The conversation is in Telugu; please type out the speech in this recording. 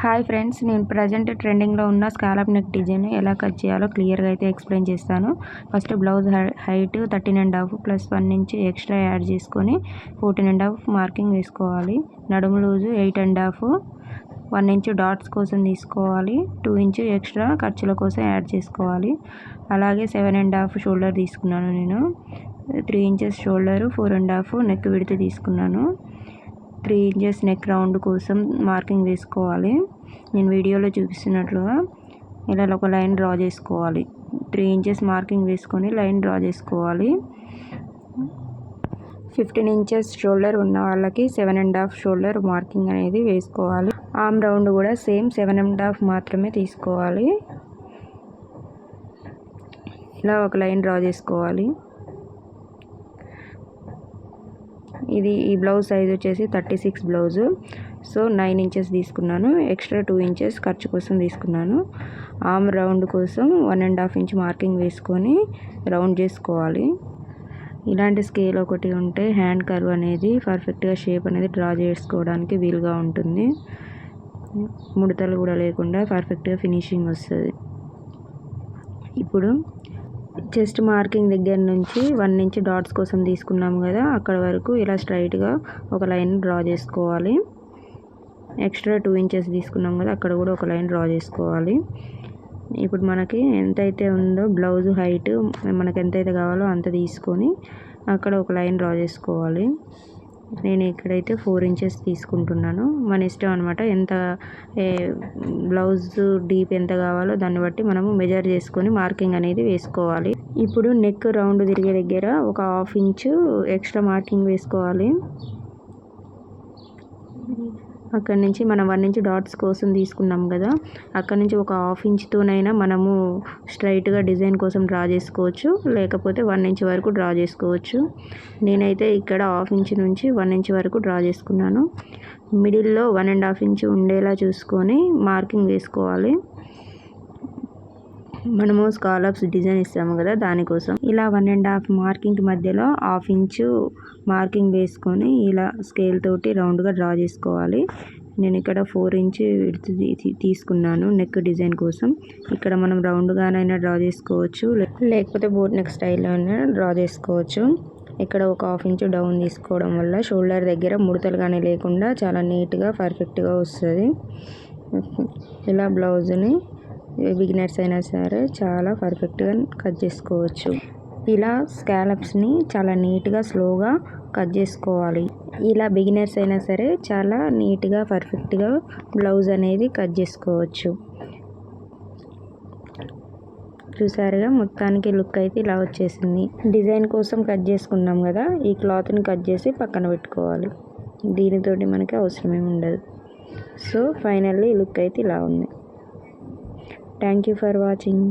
హాయ్ ఫ్రెండ్స్, నేను ప్రజెంట్ ట్రెండింగ్లో ఉన్న స్కాలప్ నెక్ డిజైన్ ఎలా కట్ చేయాలో క్లియర్గా అయితే ఎక్స్ప్లెయిన్ చేస్తాను. First blouse height 13.5 plus 1 inch extra add చేసుకొని 14.5 మార్కింగ్ వేసుకోవాలి. నడుము లూజు 8.5, 1 ఇంచ్ డాట్స్ కోసం తీసుకోవాలి. 2 ఇంచ్ ఎక్స్ట్రా ఖర్చుల కోసం యాడ్ చేసుకోవాలి. అలాగే 7.5 షోల్డర్ తీసుకున్నాను. నేను 3 ఇంచెస్ షోల్డర్, 4.5 నెక్ విడ్త్ తీసుకున్నాను. 3 ఇంచెస్ నెక్ రౌండ్ కోసం మార్కింగ్ వేసుకోవాలి. నేను వీడియోలో చూపిస్తున్నట్లుగా ఇలా ఒక లైన్ డ్రా చేసుకోవాలి. 3 ఇంచెస్ మార్కింగ్ వేసుకొని లైన్ డ్రా చేసుకోవాలి. 15 ఇంచెస్ షోల్డర్ ఉన్న వాళ్ళకి 7.5 షోల్డర్ మార్కింగ్ అనేది వేసుకోవాలి. ఆర్మ్ రౌండ్ కూడా సేమ్ 7.5 మాత్రమే తీసుకోవాలి. ఇలా ఒక లైన్ డ్రా చేసుకోవాలి. ఈ బ్లౌజ్ సైజ్ వచ్చేసి 36 బ్లౌజు. సో 9 ఇంచెస్ తీసుకున్నాను. ఎక్స్ట్రా 2 ఇంచెస్ ఖర్చు కోసం తీసుకున్నాను. ఆర్మ్ రౌండ్ కోసం 1.5 ఇంచ్ మార్కింగ్ వేసుకొని రౌండ్ చేసుకోవాలి. ఇలాంటి స్కేల్ ఒకటి ఉంటే హ్యాండ్ కర్వ్ అనేది పర్ఫెక్ట్గా షేప్ అనేది డ్రా చేసుకోవడానికి వీలుగా ఉంటుంది. ముడతలు కూడా లేకుండా పర్ఫెక్ట్గా ఫినిషింగ్ వస్తుంది. ఇప్పుడు చెస్ట్ మార్కింగ్ దగ్గర నుంచి 1 ఇంచ్ డాట్స్ కోసం తీసుకున్నాము కదా, అక్కడ వరకు ఇలా స్ట్రైట్గా ఒక లైన్ డ్రా చేసుకోవాలి. ఎక్స్ట్రా 2 ఇంచెస్ తీసుకున్నాం కదా, అక్కడ కూడా ఒక లైన్ డ్రా చేసుకోవాలి. ఇప్పుడు మనకి ఎంతైతే ఉందో బ్లౌజ్ హైట్ మనకు ఎంతైతే కావాలో అంత తీసుకొని అక్కడ ఒక లైన్ డ్రా చేసుకోవాలి. నేను ఇక్కడైతే 4 ఇంచెస్ తీసుకుంటున్నాను. మన ఇష్టం అనమాట. ఎంత బ్లౌజ్ డీప్ ఎంత కావాలో దాన్ని బట్టి మనము మెజర్ చేసుకొని మార్కింగ్ అనేది వేసుకోవాలి. ఇప్పుడు నెక్ రౌండ్ తిరిగే దగ్గర ఒక 1/2 ఇంచు ఎక్స్ట్రా మార్కింగ్ వేసుకోవాలి. అక్కడి నుంచి మనం 1 ఇంచ్ డాట్స్ కోసం తీసుకున్నాం కదా, అక్కడి నుంచి ఒక 1/2 ఇంచ్తోనైనా మనము స్ట్రైట్గా డిజైన్ కోసం డ్రా చేసుకోవచ్చు, లేకపోతే 1 ఇంచ్ వరకు డ్రా చేసుకోవచ్చు. నేనైతే ఇక్కడ 1/2 ఇంచ్ నుంచి 1 ఇంచ్ వరకు డ్రా చేసుకున్నాను. మిడిల్లో 1.5 ఇంచ్ ఉండేలా చూసుకొని మార్కింగ్ వేసుకోవాలి. మనము స్కాలప్స్ డిజైన్ ఇస్తాము కదా, దానికోసం ఇలా 1.5 మార్కింగ్ మధ్యలో 1/2 ఇంచు మార్కింగ్ వేసుకొని ఇలా స్కేల్ తోటి రౌండ్గా డ్రా చేసుకోవాలి. నేను ఇక్కడ 4 ఇంచ్ విడ్త్ తీసుకున్నాను నెక్ డిజైన్ కోసం. ఇక్కడ మనం రౌండ్గానైనా డ్రా చేసుకోవచ్చు, లేకపోతే బోట్ నెక్ స్టైల్లో అయినా డ్రా చేసుకోవచ్చు. ఇక్కడ ఒక 1/2 ఇంచ్ డౌన్ తీసుకోవడం వల్ల షోల్డర్ దగ్గర ముడతలు కానీ లేకుండా చాలా నీట్గా పర్ఫెక్ట్గా వస్తుంది. ఇలా బ్లౌజ్ని బిగినర్స్ అయినా సరే చాలా పర్ఫెక్ట్గా కట్ చేసుకోవచ్చు. ఇలా స్కాలప్స్ని చాలా నీట్గా స్లోగా కట్ చేసుకోవాలి. ఇలా బిగినర్స్ అయినా సరే చాలా నీట్గా పర్ఫెక్ట్గా బ్లౌజ్ అనేది కట్ చేసుకోవచ్చు. చూసారుగా, మొత్తానికి లుక్ అయితే ఇలా వచ్చేసింది. డిజైన్ కోసం కట్ చేసుకున్నాం కదా, ఈ క్లాత్ని కట్ చేసి పక్కన పెట్టుకోవాలి. దీనితోటి మనకి అవసరమే ఉండదు. సో ఫైనల్లీ లుక్ అయితే ఇలా ఉంది. Thank you for watching.